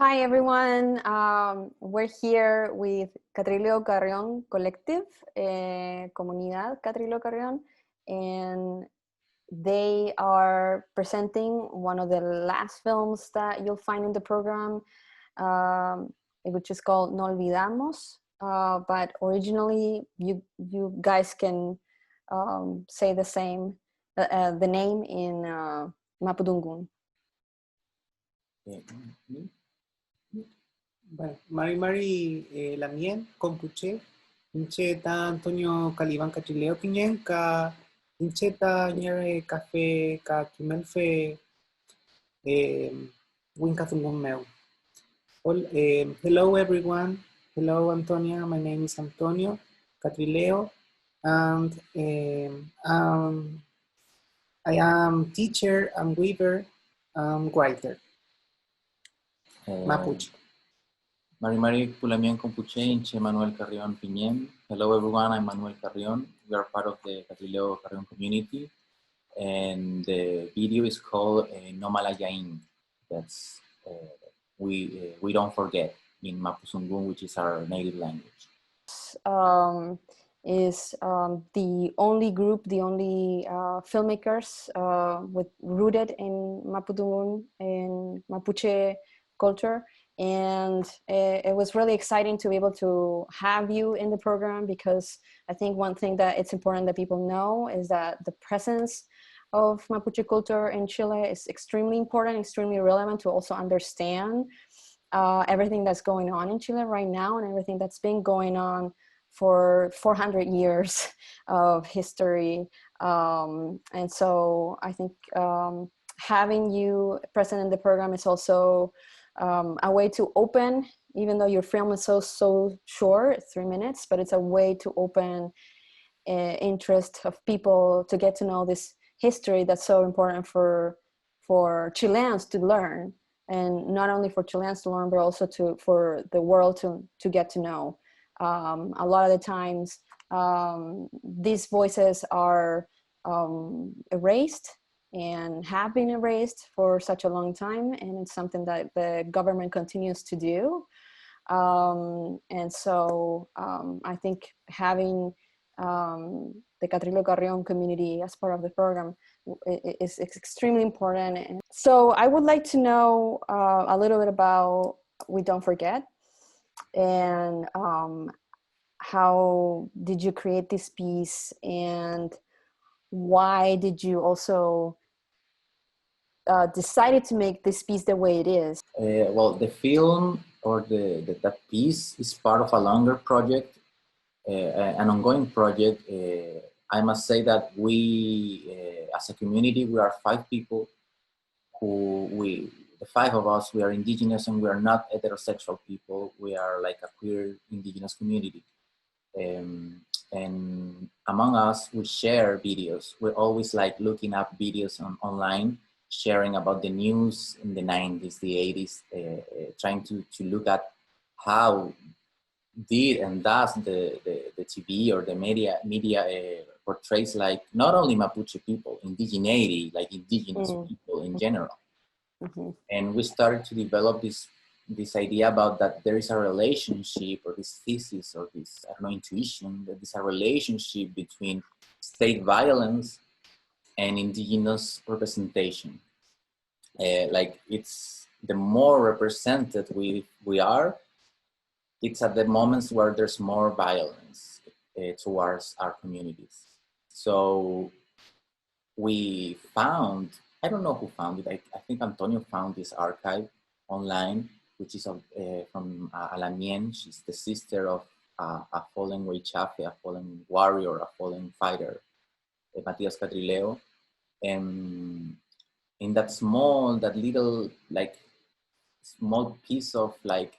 Hi, everyone. We're here with Catrileo Carrion Collective, Comunidad Catrileo Carrion, and they are presenting one of the last films that you'll find in the program, which is called No Olvidamos. But originally, you guys can say the same, the name in Mapudungun. Bueno, Mari Lamien, Compuche, Incheta, Antonio Caliban Catrileo Piñenca, Incheta, Nyere Café, Caquimelfe, Winkazungumeu. Hello everyone. Hello Antonia, my name is Antonio Catrileo, and I am teacher, I'm weaver, writer. Mapuche. Mari Pulamian Compuche, Inche Manuel Carrion Piñen. Hello everyone, I'm Manuel Carrion. We are part of the Catrileo Carrion Community, and the video is called Ngoymalayiñ. That's we don't forget in Mapuzungun, which is our native language. Is the only group, the only filmmakers rooted in Mapudungun, in Mapuche culture. And it was really exciting to be able to have you in the program, because I think one thing that it's important that people know is that the presence of Mapuche culture in Chile is extremely important, extremely relevant to also understand everything that's going on in Chile right now and everything that's been going on for 400 years of history. And so I think having you present in the program is also a way to open, even though your film is so short, 3 minutes, but it's a way to open interest of people to get to know this history that's so important for Chileans to learn, and not only for Chileans to learn, but also for the world to get to know. A lot of the times, these voices are erased and have been erased for such a long time, and it's something that the government continues to do. And so I think having the Catrileo Carrion community as part of the program is extremely important. And so I would like to know a little bit about We Don't Forget, and how did you create this piece, and why did you also decided to make this piece the way it is? Well, the film or that piece is part of a longer project, an ongoing project. I must say that we, as a community, we are 5 people the 5 of us, we are indigenous, and we are not heterosexual people. We are like a queer indigenous community. And among us, we share videos. We're always like looking up videos online, sharing about the news in the 90s, the 80s, trying to look at how did and does the TV or the media portrays like not only Mapuche people, indigeneity, like indigenous people in general. And we started to develop this idea about that there is a relationship, or this thesis, or this, I don't know, intuition, that there's a relationship between state violence and indigenous representation. Like it's the more represented we are, it's at the moments where there's more violence towards our communities. So we found, I don't know who found it, I think Antonio found this archive online, which is from Alamien. She's the sister of a fallen Huaychafe, a fallen warrior, a fallen fighter, Matías Catrileo. And in that little like small piece of like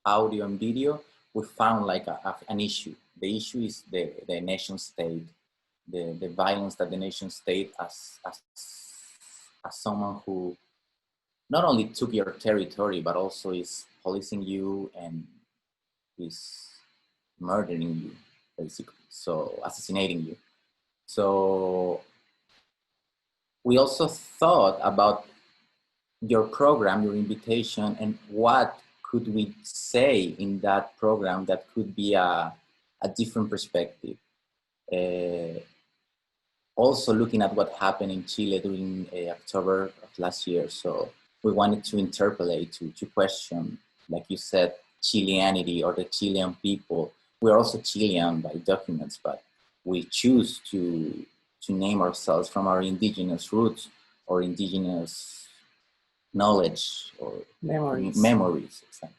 audio and video, we found like an issue. The issue is the nation state, the violence that the nation state as someone who not only took your territory, but also is policing you and is murdering you, basically. So assassinating you. So we also thought about your program, your invitation, and what could we say in that program that could be a different perspective. Also looking at what happened in Chile during October of last year. So we wanted to interpolate, to question, like you said, Chileanity or the Chilean people. We're also Chilean by documents, but we choose to name ourselves from our indigenous roots or indigenous knowledge or memories. Exactly.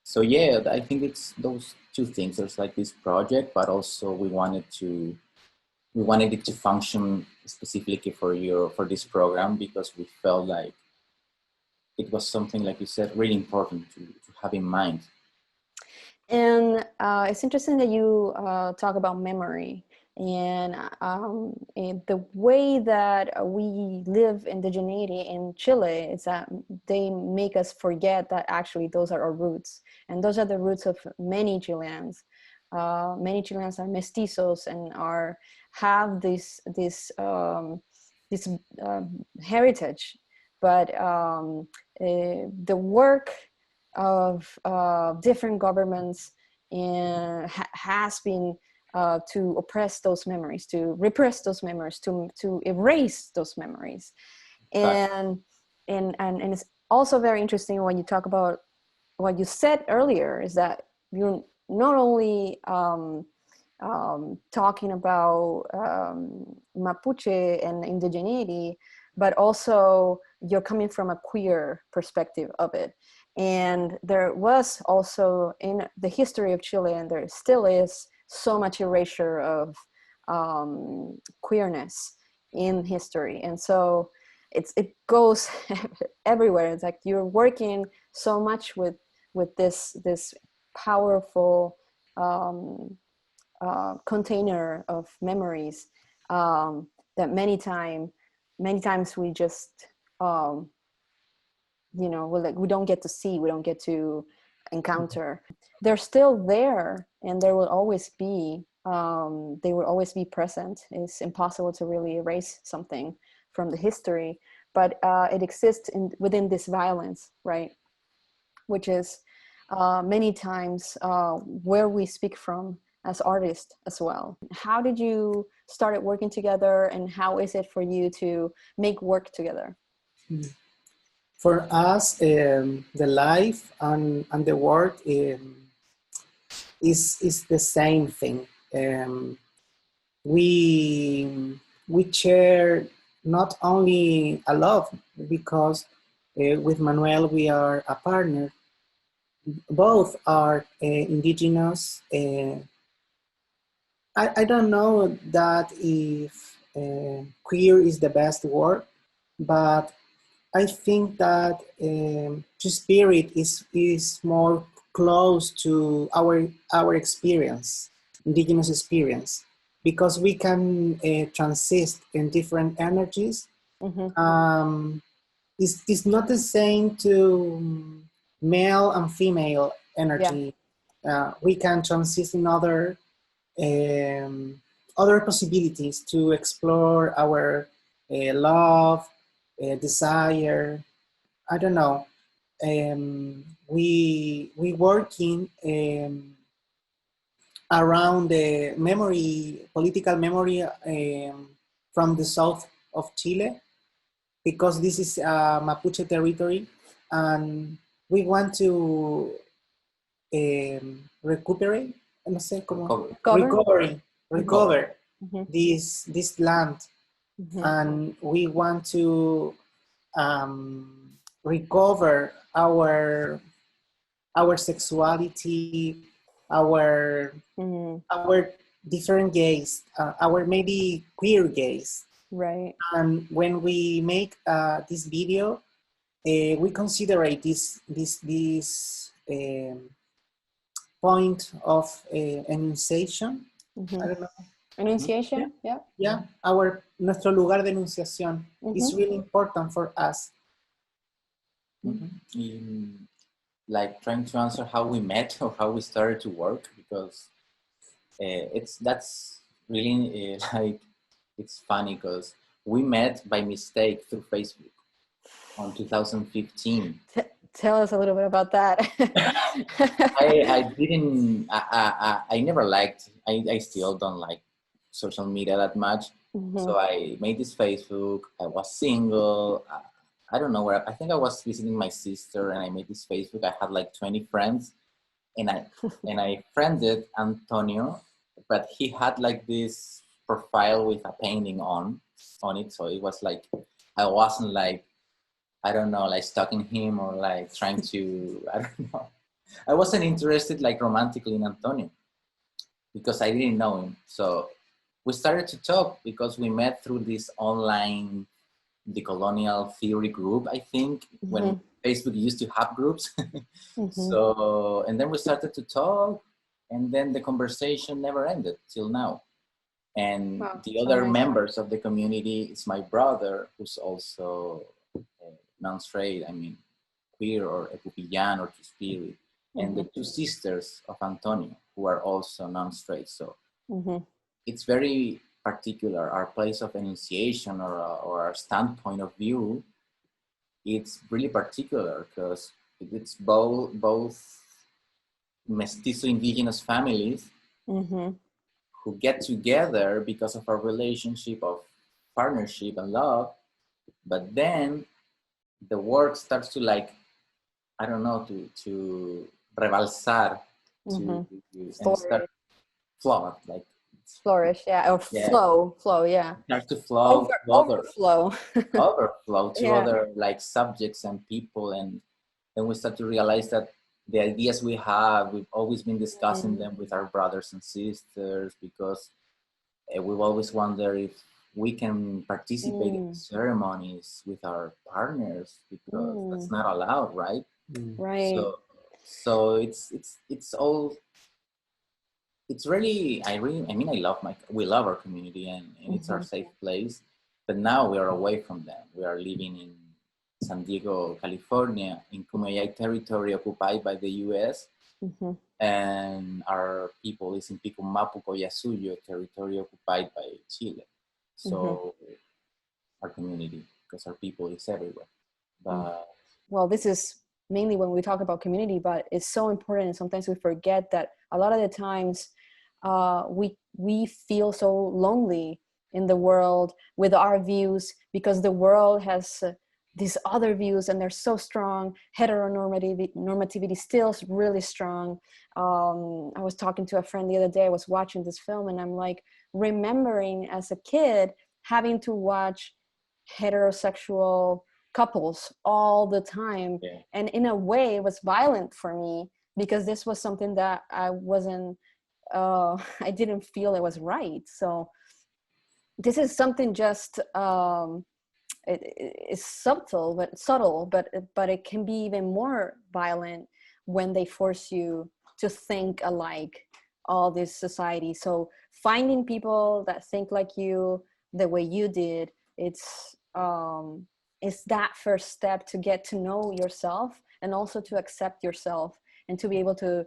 So yeah, I think it's those two things. There's like this project, but also we wanted it to function specifically for this program, because we felt like it was something, like you said, really important to have in mind. And it's interesting that you talk about memory, and the way that we live indigeneity in Chile is that they make us forget that actually those are our roots, and those are the roots of many Chileans. Many Chileans are mestizos and have this heritage, but the work of different governments and has been to oppress those memories, to repress those memories, to erase those memories. And it's also very interesting when you talk about what you said earlier, is that you're not only talking about Mapuche and indigeneity, but also you're coming from a queer perspective of it. And there was also in the history of Chile, and there still is, so much erasure of queerness in history. And so it goes everywhere. It's like you're working so much with this powerful container of memories that many times we just we don't get to see, we don't get to encounter. They're still there, and there will always be. They will always be present. It's impossible to really erase something from the history, but it exists within this violence, right? Which is many times where we speak from as artists as well. How did you started working together, and how is it for you to make work together? For us, the life and the work is the same thing. We share not only a love, because with Manuel we are a partner. Both are indigenous. I don't know that if queer is the best word, but I think that Two-Spirit is more close to our experience, indigenous experience, because we can transist in different energies. Mm-hmm. It's not the same to male and female energy. Yeah. We can transist in other possibilities to explore our love, desire. I don't know. We working around the memory, political memory from the south of Chile, because this is Mapuche territory, and we want to recuperate, no sé, recover mm-hmm. this land, mm-hmm. and we want to recover our sexuality, our different gaze, our maybe queer gaze. Right. And when we make this video, we consider this point of enunciation. Mm-hmm. I don't know. Enunciation, yeah. Yeah, nuestro lugar de enunciación is really important for us. Mm-hmm. Like trying to answer how we met or how we started to work, because that's really like, it's funny because we met by mistake through Facebook. on 2015. Tell us a little bit about that. I never liked, I still don't like social media that much. So I made this Facebook. I was single. I don't know where, I think I was visiting my sister and I made this Facebook. I had like 20 friends and I friended Antonio, but he had like this profile with a painting on it. So it was like, I wasn't like, I don't know, like stalking him or like trying to, I don't know. I wasn't interested like romantically in Antonio because I didn't know him. So we started to talk because we met through this online decolonial theory group, I think, when Facebook used to have groups. So, and then we started to talk and then the conversation never ended till now. And the other members of the community is my brother, who's also non-straight, I mean, queer or epupillan or two-spirit, and the two sisters of Antonio, who are also non-straight. So it's very particular, our place of enunciation or our standpoint of view, it's really particular because it's both mestizo indigenous families who get together because of our relationship of partnership and love, but then the work starts to like, I don't know, to rebalsar, and start flow, like flourish, yeah, or flow, yeah. Start to flow, overflow to other like subjects and people, and then we start to realize that the ideas we have, we've always been discussing them with our brothers and sisters because we've always wondered if we can participate in ceremonies with our partners because that's not allowed, right? Right. So it's all. It's really, we love our community and it's our safe place, but now we are away from them. We are living in San Diego, California, in Ngoymalayiñ territory occupied by the US, and our people is in Pico Mapuche Culture territory occupied by Chile. So our community, because our people is everywhere. But well, this is mainly when we talk about community, but it's so important and sometimes we forget that a lot of the times we feel so lonely in the world with our views because the world has these other views and they're so strong. Heteronormativity still is really strong. I was talking to a friend the other day, I was watching this film and I'm like remembering as a kid having to watch heterosexual couples all the time. And in a way it was violent for me because this was something that I wasn't I didn't feel it was right. So this is something just it's subtle, but it can be even more violent when they force you to think alike, all this society. So finding people that think like you the way you did, it's that first step to get to know yourself and also to accept yourself and to be able to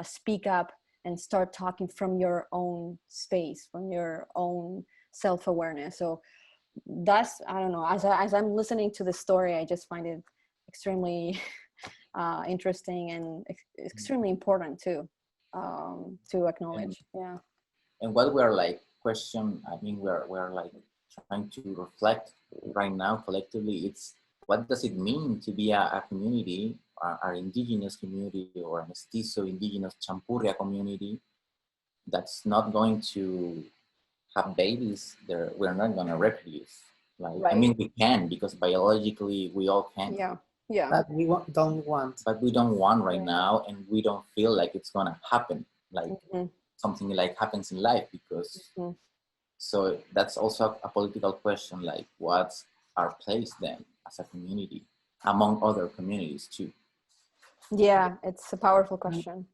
speak up and start talking from your own space, from your own self-awareness. So that's, I don't know, as I'm listening to the story, I just find it extremely interesting and extremely important too, to acknowledge. And what we're like we're like trying to reflect right now collectively, it's what does it mean to be a community, our indigenous community or a mestizo indigenous champurria community that's not going to have babies there. We're not going to reproduce. I mean, we can because biologically we all can. But we don't want. But we don't want right now, and we don't feel like it's going to happen. Like something like happens in life because. So that's also a political question. Like, what's our place then as a community among other communities too? Yeah, it's a powerful question.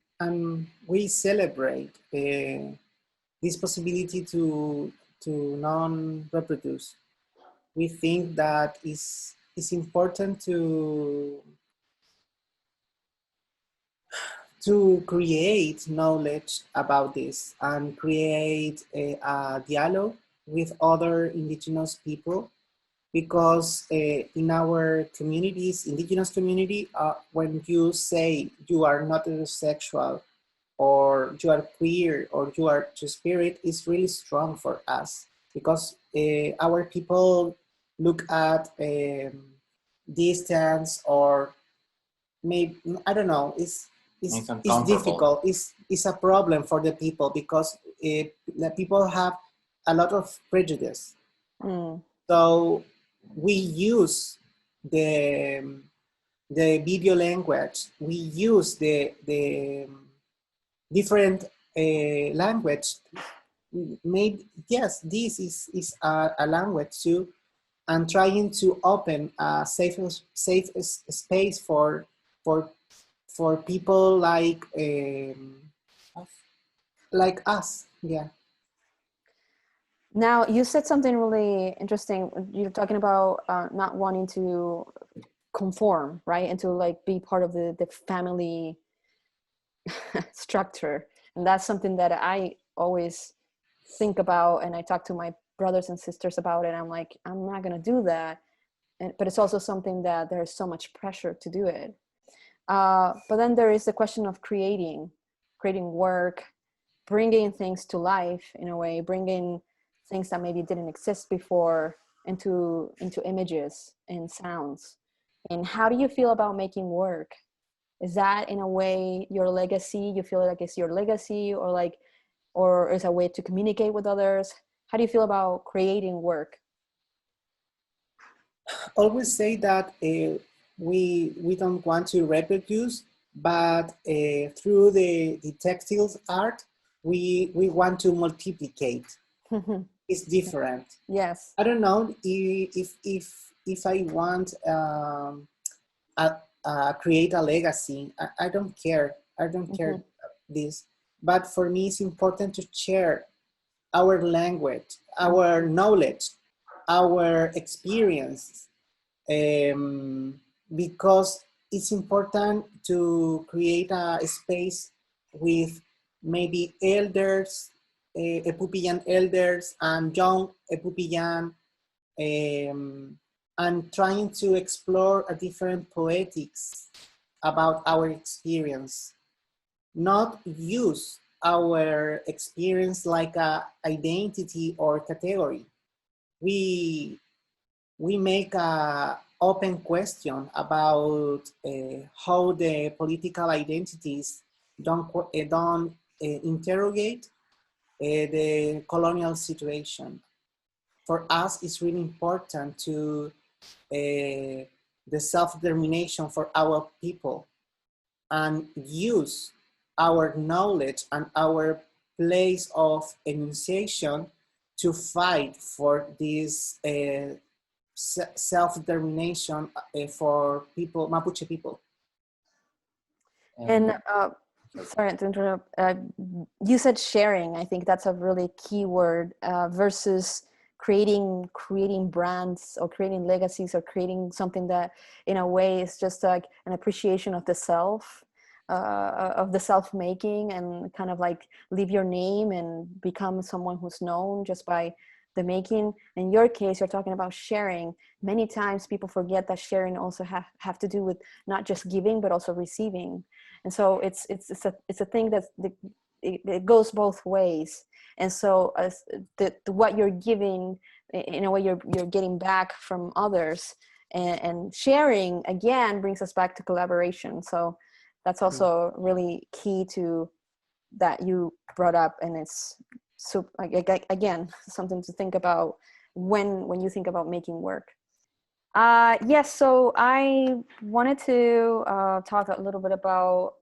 We celebrate this possibility to non-reproduce. We think that it's important to create knowledge about this and create a dialogue with other indigenous people because in our communities, indigenous community, when you say you are not heterosexual or you are queer or you are two-spirit, is really strong for us because our people look at distance or maybe, I don't know, it's difficult. It's a problem for the people because the people have a lot of prejudice. So we use the video language. We use the different language. Maybe yes, this is a language too, and trying to open a safe space for people like us. Yeah. Now, you said something really interesting. You're talking about not wanting to conform, right? And to like be part of the family structure. And that's something that I always think about. And I talk to my brothers and sisters about it. I'm like, I'm not going to do that. But it's also something that there's so much pressure to do it. But then there is the question of creating work, bringing things to life in a way, bringing things that maybe didn't exist before into images and sounds. And how do you feel about making work? Is that in a way your legacy? You feel like it's your legacy, or is a way to communicate with others? How do you feel about creating work? Always say that we don't want to reproduce, but through the textiles art, we want to multiplicate. It's different. Yes. I don't know if I want create a legacy. I don't care. I don't care this. But for me, it's important to share our language, our knowledge, our experience, because it's important to create a space with maybe elders, Epupillan elders and young Epupillan, and trying to explore a different poetics about our experience. Not use our experience like a identity or category. We make a open question about how the political identities don't interrogate the colonial situation. For us, it's really important to the self-determination for our people and use our knowledge and our place of enunciation to fight for this self-determination for people, Mapuche people. And sorry to interrupt. You said sharing. I think that's a really key word versus creating brands or creating legacies or creating something that in a way is just like an appreciation of the self, of the self-making, and kind of like leave your name and become someone who's known just by the making. In your case, you're talking about sharing. Many times people forget that sharing also have to do with not just giving but also receiving. And so it's a thing that it goes both ways. And so what you're giving, in a way, you're getting back from others, and sharing again brings us back to collaboration. So that's also really key to that you brought up, and it's so again something to think about when you think about making work. Yes, so I wanted to talk a little bit about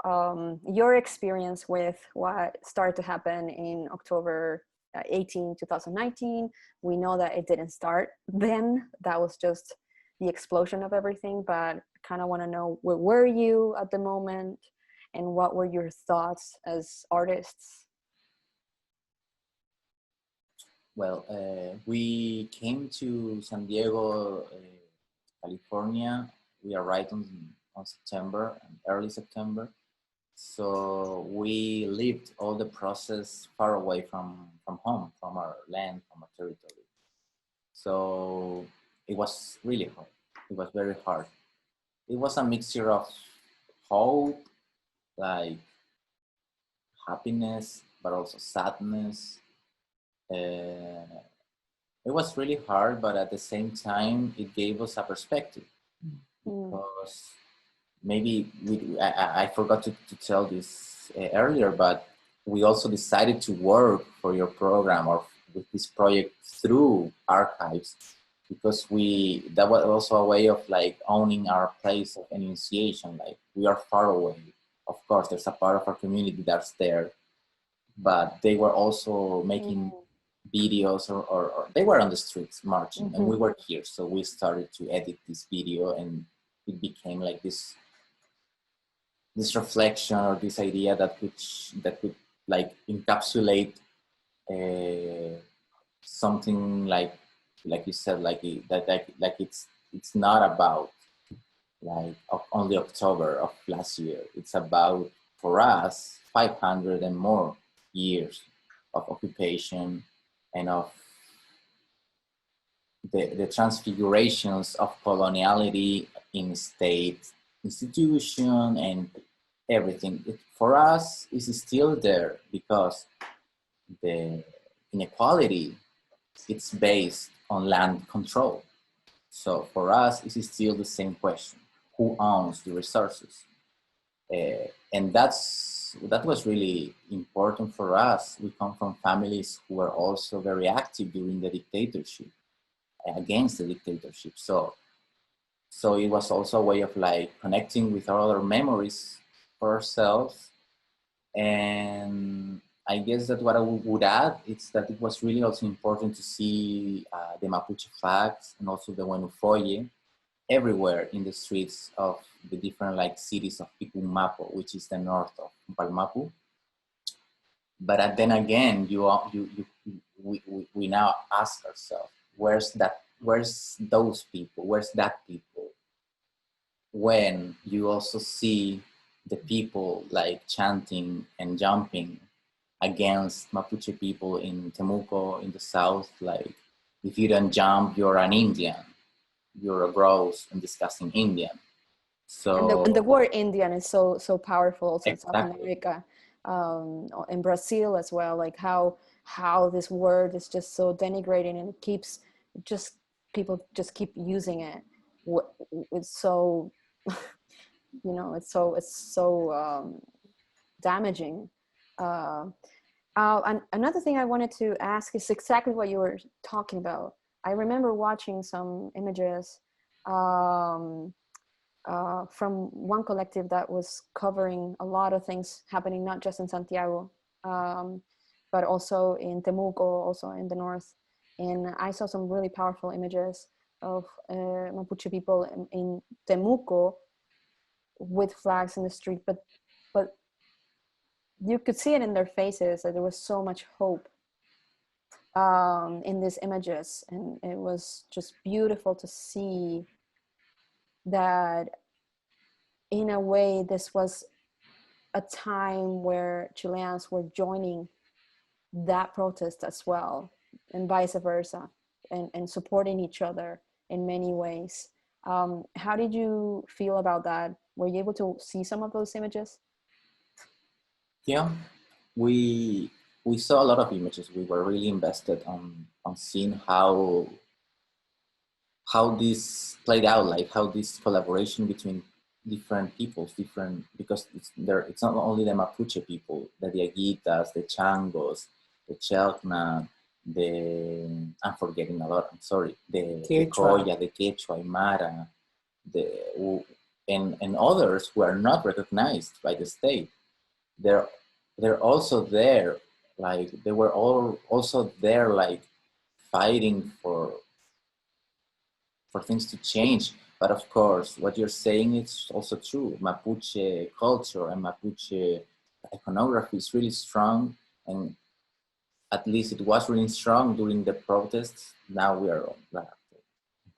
your experience with what started to happen in October 18, 2019. We know that it didn't start then. That was just the explosion of everything, but kind of want to know, where were you at the moment and what were your thoughts as artists? Well, we came to San Diego, California. We arrived on September, early September. So we lived all the process far away from home, from our land, from our territory. So it was really hard. It was very hard. It was a mixture of hope, like happiness, but also sadness. It was really hard, but at the same time, it gave us a perspective. Because maybe I forgot to tell this earlier, but we also decided to work for your program or with this project through archives, because that was also a way of like owning our place of initiation. Like, we are far away. Of course, there's a part of our community that's there, but they were also making videos or they were on the streets marching, and we were here. So we started to edit this video, and it became like this reflection or this idea that could like encapsulate something like you said, like it's not about like only October of last year. It's about, for us, 500 and more years of occupation and of the transfigurations of coloniality in state institution and everything. For us, is still there because the inequality, it's based on land control. So for us, it is still the same question: who owns the resources? And that was really important for us. We come from families who were also very active during the dictatorship, against the dictatorship. So it was also a way of like connecting with our other memories for ourselves. And I guess that what I would add is that it was really also important to see the Mapuche flags and also the Wenufoye everywhere in the streets of the different like cities of Picumapo, which is the north of Palmapu. But then again, we now ask ourselves, where's those people? Where's that people? When you also see the people like chanting and jumping against Mapuche people in Temuco in the south, like, if you don't jump, you're an Indian. You're a gross and disgusting Indian. So and the word Indian is so powerful also in South exactly. America, in Brazil as well. Like how this word is just so denigrating, and it keeps people just keep using it. It's so you know, it's so damaging. And another thing I wanted to ask is exactly what you were talking about. I remember watching some images from one collective that was covering a lot of things happening, not just in Santiago, but also in Temuco, also in the north. And I saw some really powerful images of Mapuche people in Temuco with flags in the street, but you could see it in their faces that there was so much hope in these images, and it was just beautiful to see that in a way this was a time where Chileans were joining that protest as well, and vice versa, and supporting each other in many ways. How did you feel about that? Were you able to see some of those images? Yeah, we saw a lot of images. We were really invested on seeing how this played out, like how this collaboration between different peoples, because it's not only the Mapuche people, the Diaguitas, the Changos, the Chelkna, I'm forgetting a lot, I'm sorry, the Koya, the Quechua, Aymara, and others who are not recognized by the state. They're also there, like they were all also there, like fighting for things to change. But of course, what you're saying is also true. Mapuche culture and Mapuche iconography is really strong, and at least it was really strong during the protests. Now we are on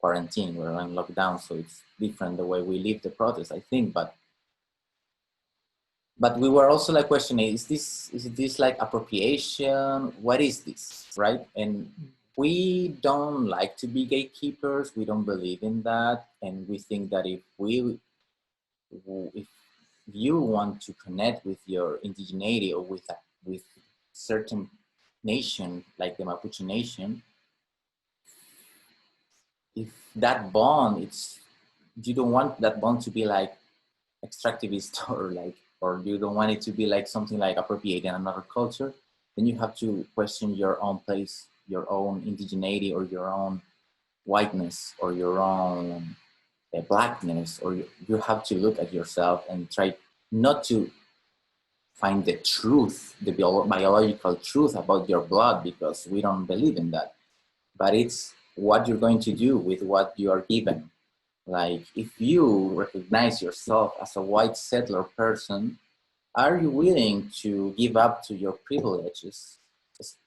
quarantine, we're on lockdown, so it's different the way we live the protest, I think. But we were also like questioning, is this like appropriation? What is this, right? And we don't like to be gatekeepers. We don't believe in that. And we think that if you want to connect with your indigeneity or with certain nation, like the Mapuche nation, if that bond, you don't want that bond to be like extractivist or you don't want it to be like something like appropriating another culture, then you have to question your own place, your own indigeneity, or your own whiteness, or your own blackness, or you have to look at yourself and try not to find the truth, the biological truth about your blood, because we don't believe in that. But it's what you're going to do with what you are given. Like, if you recognize yourself as a white settler person, are you willing to give up to your privileges,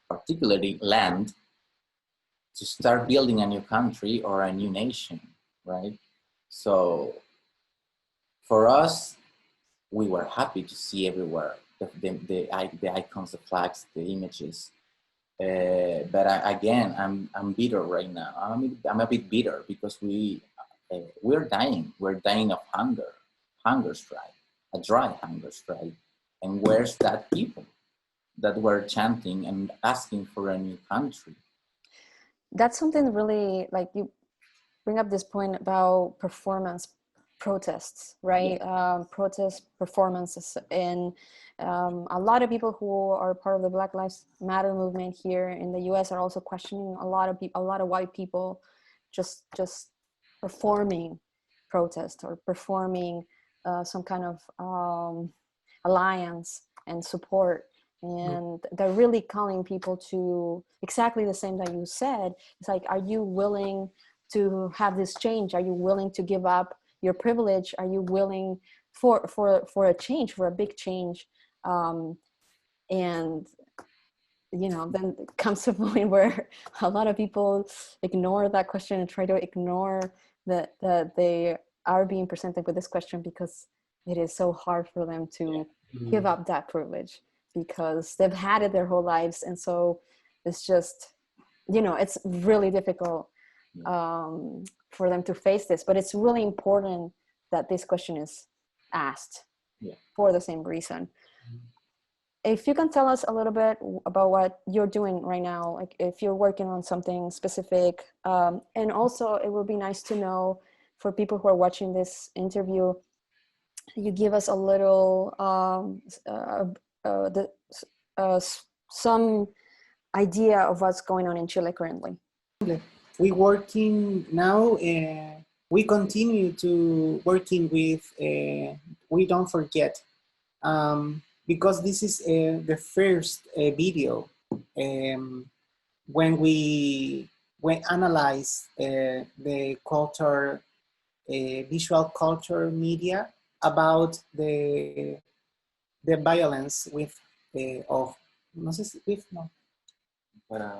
particularly land, to start building a new country or a new nation, right? So for us, we were happy to see everywhere the icons, the flags, the images. But again, I'm bitter right now. I'm a bit bitter because we're dying. We're dying of hunger strike, a dry hunger strike. And where's that people that were chanting and asking for a new country? That's something really, like, you bring up this point about performance protests, right? Yeah. Protest performances, and a lot of people who are part of the Black Lives Matter movement here in the U.S. are also questioning a lot of white people just performing protest or performing some kind of alliance and support. And they're really calling people to exactly the same that you said. It's like, are you willing to have this change? Are you willing to give up your privilege? Are you willing for a change, for a big change? And you know, then comes a point where a lot of people ignore that question and try to ignore that they are being presented with this question, because it is so hard for them to give up that privilege, because they've had it their whole lives. And so it's just, you know, it's really difficult for them to face this. But it's really important that this question is asked for the same reason. If you can tell us a little bit about what you're doing right now, like if you're working on something specific, and also it would be nice to know, for people who are watching this interview, you give us a little some idea of what's going on in Chile currently. We working now. We continue to working with. We don't forget, because this is the first video when we analyze the culture, visual culture media about the violence with of no sé si with no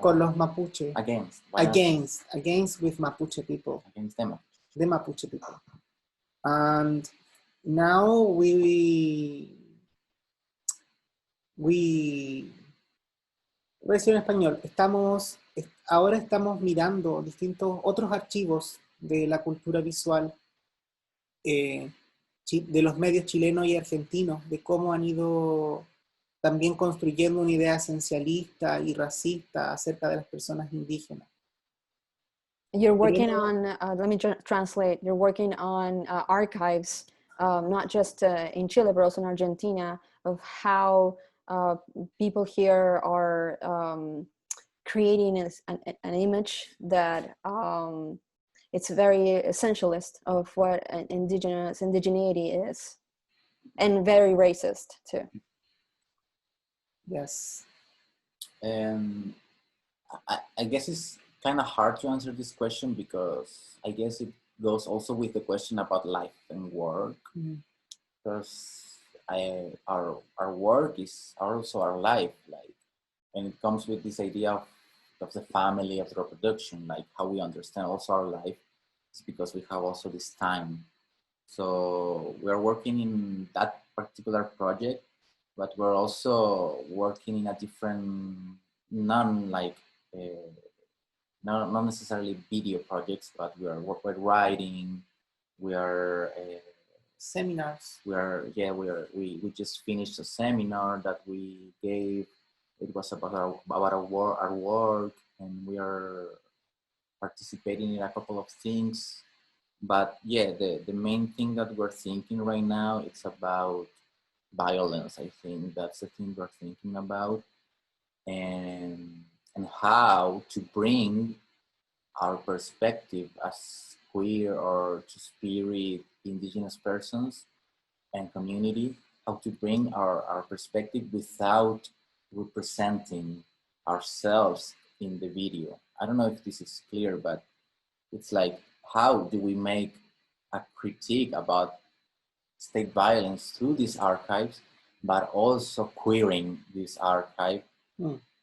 con los Mapuche against with Mapuche people, against them, the Mapuche people. And now we voy a decir en español, ahora estamos mirando distintos otros archivos de la cultura visual de los medios chilenos y argentinos, de cómo han ido también construyendo una idea esencialista y racista acerca de las personas indígenas. You're working on, let me translate, you're working on archives, not just in Chile, but also in Argentina, of how people here are creating an image that it's very essentialist of what indigeneity is, and very racist too. Yes. I guess it's kind of hard to answer this question, because I guess it goes also with the question about life and work, because our work is also our life, like, and it comes with this idea of the family, of the reproduction, like how we understand also our life is because we have also this time. So we're working in that particular project, but we're also working in a different, not necessarily video projects, but we're writing, we are seminars. We just finished a seminar that we gave. It was about our work, and we are participating in a couple of things. But yeah, the main thing that we're thinking right now, it's about violence. I think that's the thing we're thinking about, and how to bring our perspective as queer or two-spirit indigenous persons and community, how to bring our perspective without representing ourselves in the video. I don't know if this is clear, but it's like, how do we make a critique about state violence through these archives, but also queering this archive,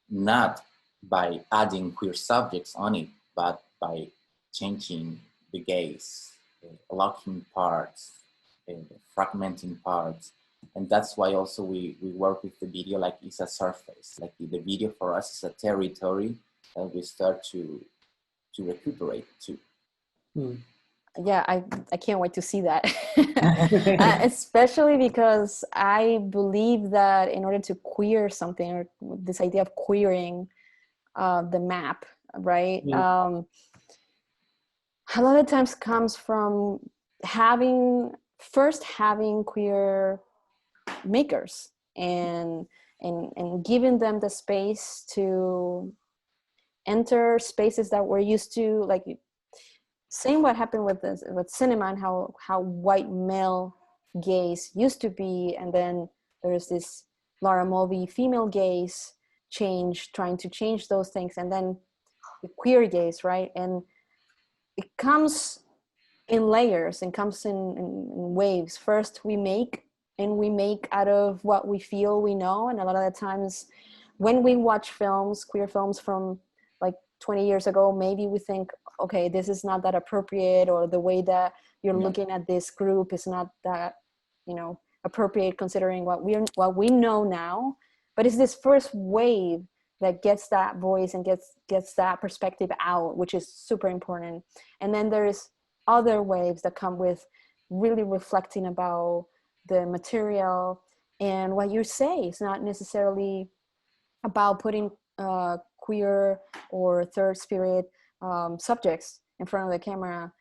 not by adding queer subjects on it, but by changing the gaze, locking parts, fragmenting parts. And that's why also we work with the video like it's a surface. Like the video for us is a territory that we start to recuperate too. Yeah, I can't wait to see that. Especially because I believe that in order to queer something, or this idea of queering the map, right? A lot of times comes from having queer makers and giving them the space to enter spaces that we're used to, like same what happened with cinema and how white male gaze used to be, and then there's this Lara Mulvey female gaze trying to change those things, and then the queer gaze, right? And it comes in layers and comes in waves. First we make out of what we feel we know, and a lot of the times when we watch films, queer films from like 20 years ago, maybe we think, okay, this is not that appropriate, or the way that you're looking at this group is not that, appropriate considering what we know now. But it's this first wave that gets that voice and gets that perspective out, which is super important. And then there's other waves that come with really reflecting about the material and what you say. It's not necessarily about putting queer or third spirit subjects in front of the camera,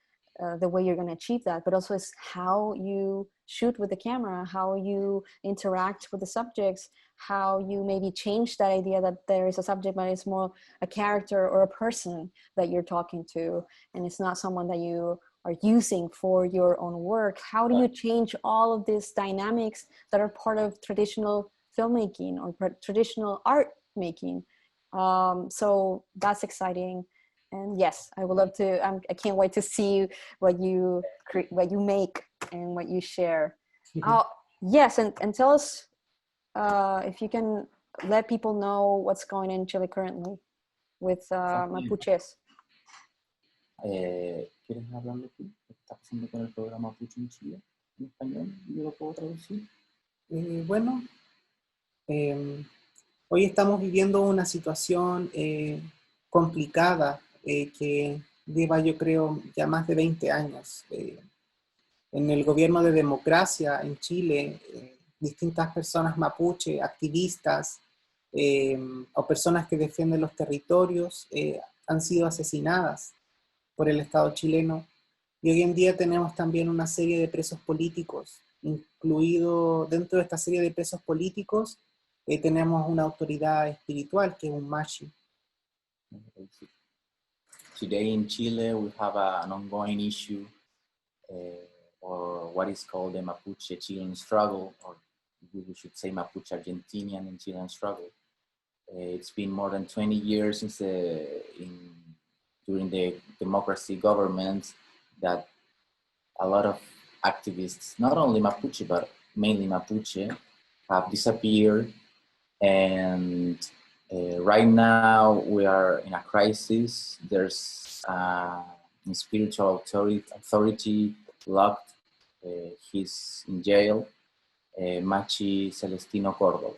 the way you're going to achieve that, but also it's how you shoot with the camera, how you interact with the subjects, how you maybe change that idea that there is a subject, but it's more a character or a person that you're talking to, and it's not someone that you are using for your own work. How do you change all of these dynamics that are part of traditional filmmaking or traditional art making? So that's exciting. And yes, I would love to. I can't wait to see what you make and what you share. Yes, and tell us if you can let people know what's going on in Chile currently with Mapuches. ¿Quieres hablarlo tú? ¿Qué está pasando con el programa Mapuche en Chile en español? ¿Yo lo puedo traducir? Bueno, hoy estamos viviendo una situación complicada que lleva, yo creo, ya más de 20 años. En el gobierno de democracia en Chile, distintas personas mapuche, activistas o personas que defienden los territorios han sido asesinadas por el Estado chileno. Y hoy en día tenemos también una serie de presos políticos, incluido dentro de esta serie de presos políticos tenemos una autoridad espiritual que es un machi. Today in Chile we have an ongoing issue or what is called the Mapuche Chilean struggle, or we should say Mapuche Argentinian and Chilean struggle. It's been more than 20 years since during the democracy government that a lot of activists, not only Mapuche, but mainly Mapuche, have disappeared. And right now we are in a crisis. There's a spiritual authority locked. He's in jail, Machi Celestino Córdoba.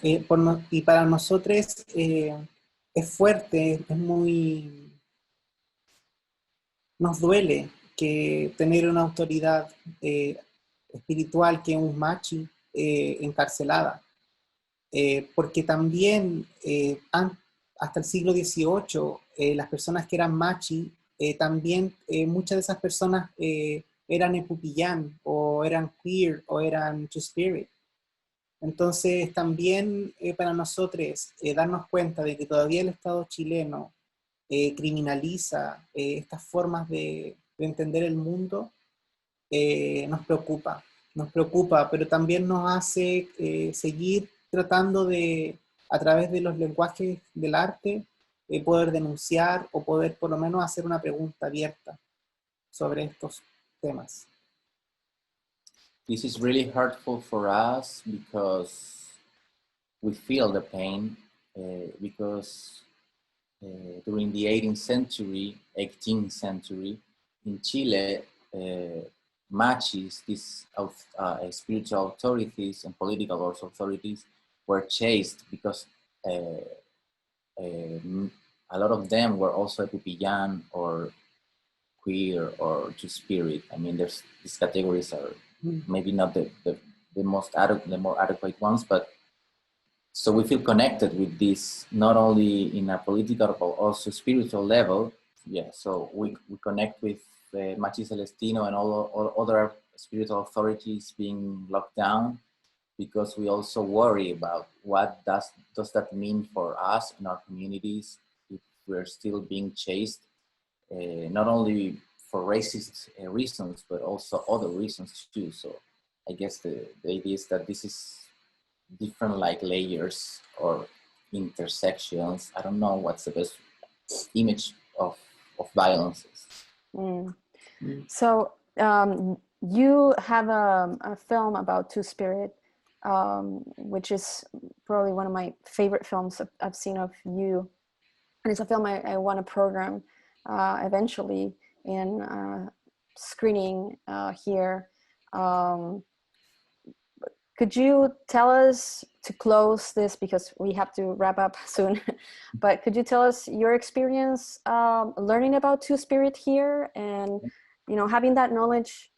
Y para nosotros es fuerte, es muy... Nos duele que tener una autoridad espiritual que es un machi encarcelada, porque también hasta el siglo XVIII las personas que eran machi, también muchas de esas personas eran epupillán o eran queer o eran two-spirit. Entonces también para nosotros darnos cuenta de que todavía el Estado chileno criminaliza estas formas de entender el mundo, nos preocupa, pero también nos hace seguir tratando de, a través de los lenguajes del arte, poder denunciar o poder por lo menos hacer una pregunta abierta sobre estos temas. This is really hurtful for us because we feel the pain because during the 18th century in Chile, machis, these spiritual authorities and political authorities were chased because a lot of them were also epupillán or queer or two-spirit. I mean, these categories are maybe not the more adequate ones, but so we feel connected with this, not only in a political but also spiritual level. Yeah, so we connect with Machi Celestino and all other spiritual authorities being locked down, because we also worry about what does that mean for us and our communities if we're still being chased, not only for racist reasons, but also other reasons too. So I guess the idea is that this is different like layers or intersections. I don't know what's the best image of violences. So you have a film about two-spirit, which is probably one of my favorite films I've seen of you. And it's a film I want to program eventually in screening here. Could you tell us, to close this, because we have to wrap up soon, but could you tell us your experience learning about two-spirit here, and having that knowledge,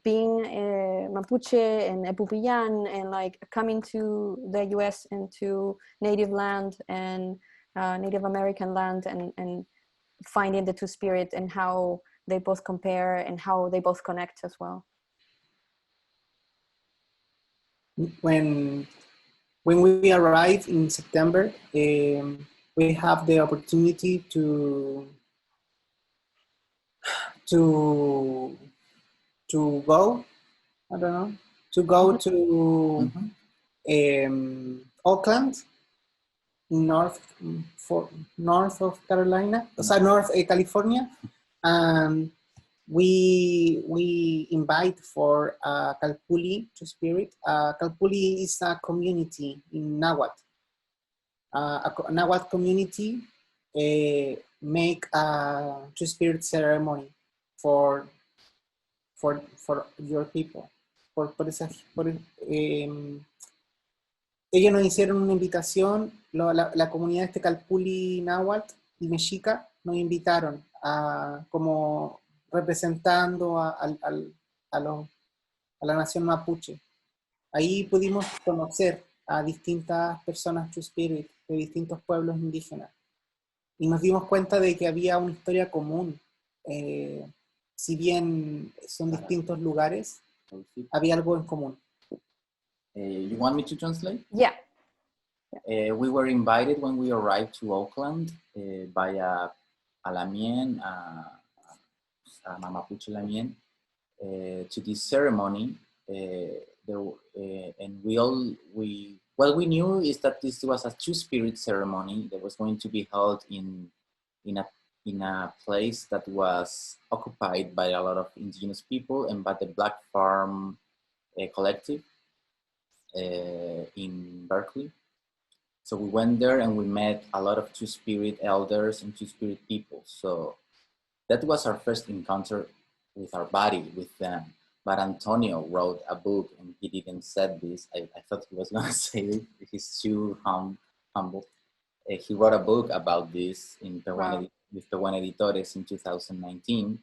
being Mapuche and Epupillán, and like coming to the US and to native land and Native American land, and finding the two-spirit and how they both compare and how they both connect as well? When we arrive in September, we have the opportunity to go, I don't know, to go to Oakland, north of Carolina, North California, and we invite for Calpulli two-spirit. Calpulli is a community in Nahuatl. A Nahuatl community make a two-spirit ceremony for your people. Ellos nos hicieron una invitación, la comunidad de Calpulli Nahuatl y Mexica nos invitaron como representando a la nación mapuche. Ahí pudimos conocer a distintas personas two-spirit de distintos pueblos indígenas y nos dimos cuenta de que había una historia común. Si bien son distintos lugares, había algo en común. You want me to translate? Yeah. We were invited when we arrived to Oakland by a Lamien, a Mapuche Lamien, to this ceremony. And what we knew is that this was a two-spirit ceremony that was going to be held in a place that was occupied by a lot of indigenous people and by the Black Farm collective in Berkeley. So we went there and we met a lot of two-spirit elders and two-spirit people. So that was our first encounter with our body, with them. But Antonio wrote a book and he didn't say this. I thought he was gonna say it. He's too humble. He wrote a book about this in Wow. with Peruan Editores in 2019.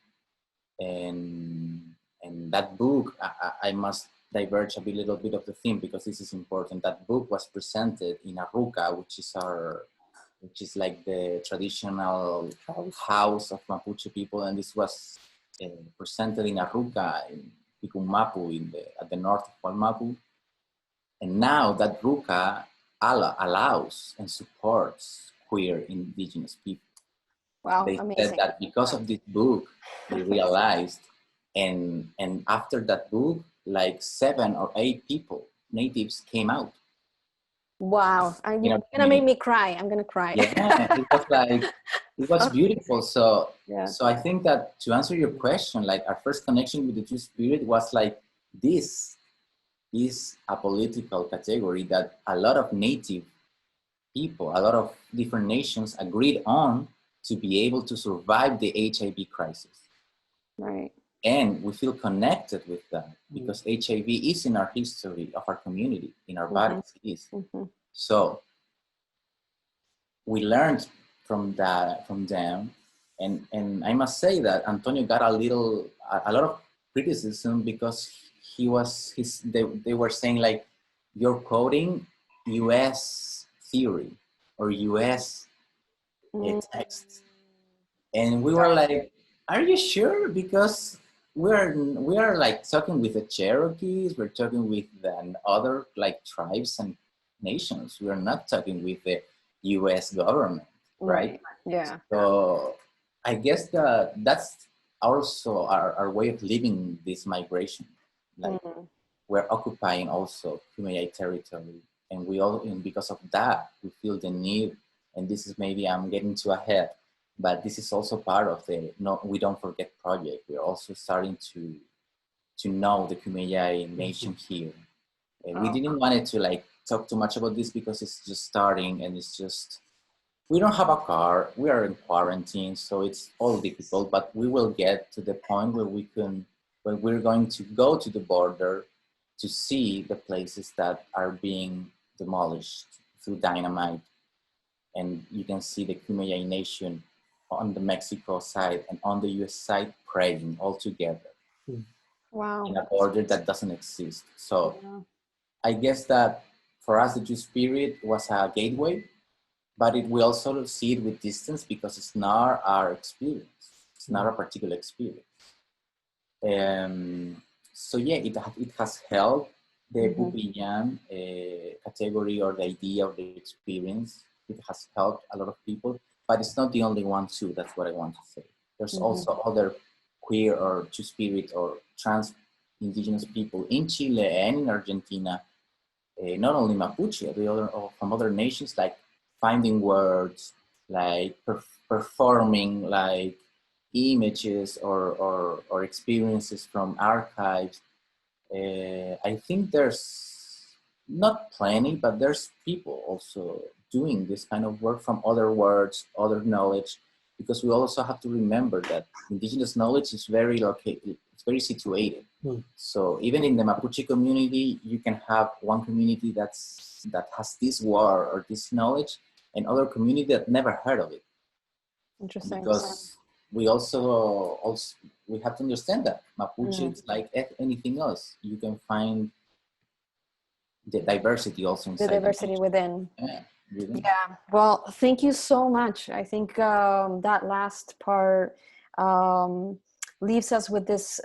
And that book, I must diverge a little bit of the theme because this is important. That book was presented in Arruca, which is like the traditional house of Mapuche people, and this was presented in Arruca, in Picumapu, at the north of Mapu. And now that Ruca allows and supports queer indigenous people. Wow, They amazing. said that because of this book, they realized, and after that book, like 7 or 8 people, natives, came out. Wow, you're gonna make me cry. I'm gonna cry. Yeah, it was beautiful. So, yeah. So I think that to answer your question, like our first connection with the Two-Spirit was like, this is a political category that a lot of native people, a lot of different nations agreed on to be able to survive the HIV crisis. Right. And we feel connected with that because HIV is in our history of our community, in our bodies. It is. So we learned from them. And I must say that Antonio got a lot of criticism because they were saying like, you're quoting US theory or US text. And we were like, are you sure? Because we are like talking with the Cherokees, we're talking with the other like tribes and nations. We are not talking with the US government, right? Yeah. So I guess that's also our way of living this migration. Like we're occupying also Kumeyaay territory, and because of that, we feel the need. And this is maybe I'm getting too ahead, but this is also part of the We Don't Forget project. We're also starting to know the Kumeyaay nation here. We didn't want it to like talk too much about this because it's just starting and it's just, we don't have a car, we are in quarantine, so it's all difficult, but we will get to the point where we're going to go to the border to see the places that are being demolished through dynamite. And you can see the Kumeyaay nation on the Mexico side and on the US side praying all together. Wow. In a border that doesn't exist. So I guess that for us, the Two-Spirit was a gateway, but we also see it with distance because it's not our experience. It's not a particular experience. So yeah, it has helped the Pupiyan category or the idea of the experience. It has helped a lot of people, but it's not the only one too. That's what I want to say. There's also other queer or Two-Spirit or trans indigenous people in Chile and in Argentina, not only Mapuche, from other nations, like finding words, like performing like images or experiences from archives. I think there's not plenty, but there's people also doing this kind of work from other words, other knowledge, because we also have to remember that indigenous knowledge is very located, it's very situated. So even in the Mapuche community, you can have one community that has this word or this knowledge, and other community that never heard of it. Interesting. Because we also we have to understand that Mapuche is like anything else. You can find the diversity also inside. The diversity within. Yeah. Yeah. Well, thank you so much. I think that last part leaves us with this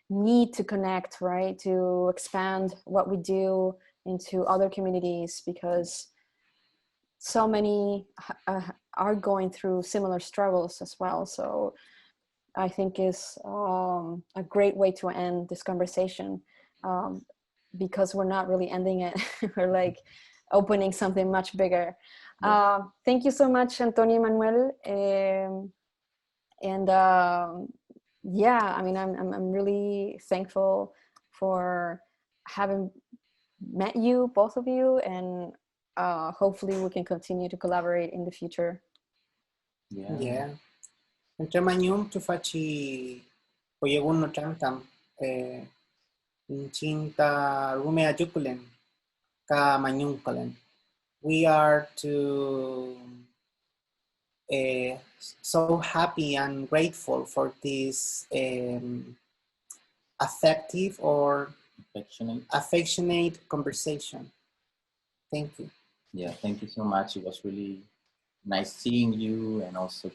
need to connect, right? To expand what we do into other communities, because so many are going through similar struggles as well. So I think is a great way to end this conversation, because we're not really ending it. We're like opening something much bigger. Thank you so much, Antonio Manuel. Yeah, I mean, I'm really thankful for having met you, both of you, and hopefully we can continue to collaborate in the future. Yeah. Entre manyum tu faci oyegun no chantam cinta rumea jukulen ka manyum kalen we are so happy and grateful for this affective or affectionate conversation. Thank you. Yeah, thank you so much. It was really nice seeing you, and also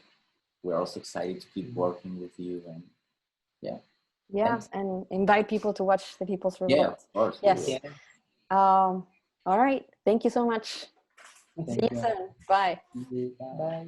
we're also excited to keep working with you. And yeah. Yeah, Thanks. and invite people to watch the People's Revolt. Yeah, of course. Yes. Yeah. All right. Thank you so much. See you soon. Bye. Bye. Bye.